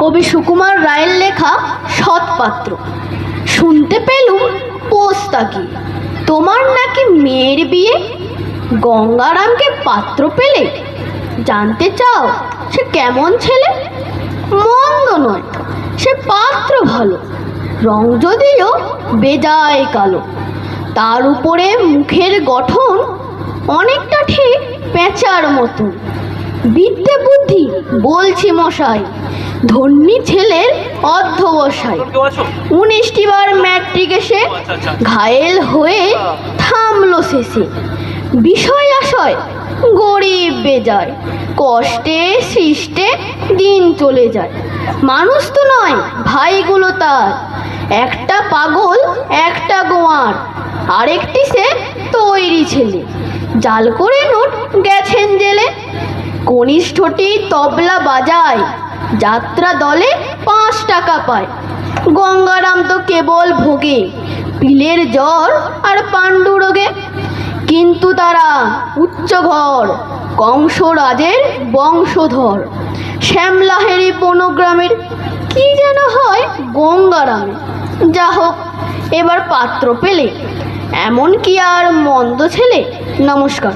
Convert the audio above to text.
কবি সুকুমার রায়ের লেখা সৎপাত্র। শুনতে পেলুম পোস্তাকি তোমার নাকি মেয়ের বিয়ে, গঙ্গারামকে পাত্র পেলে? জানতে চাও সে কেমন ছেলে? মন্দ নয়, সে পাত্র ভালো, রং যদিও বেজায় কালো। তার উপরে মুখের গঠন অনেকটা ঠিক পেঁচার মতন। বিদ্যে বুদ্ধি বলছি মশাই, ধন্যী ছেলের অধ্যবসায়। 19টি বার ম্যাট্রিক এসে ঘায়েল হয়ে থামলো শেষে। বিষয় আশয় গরিব বেজায়, কষ্টে সৃষ্টে দিন চলে যায়। মানুষ তো নয় ভাইগুলো তার, একটা পাগল একটা গোয়ার, আরেকটি সে তৈরি ছেলে, জাল করে নোট গেছেন জেলে। কনিষ্ঠটি তবলা বাজায়, যাত্রা দলে 5 টাকা পায়। গঙ্গারাম তো কেবল ভোগে পিলের জ্বর আর পাণ্ডুরোগে। কিন্তু তারা উচ্চ ঘর, কংসরাজের বংশধর। শ্যামলাহেরি বনগ্রামের কি যেন হয় গঙ্গারামে। যা হোক, এবার পাত্র পেলে, এমন কি আর মন্দ ছেলে? নমস্কার।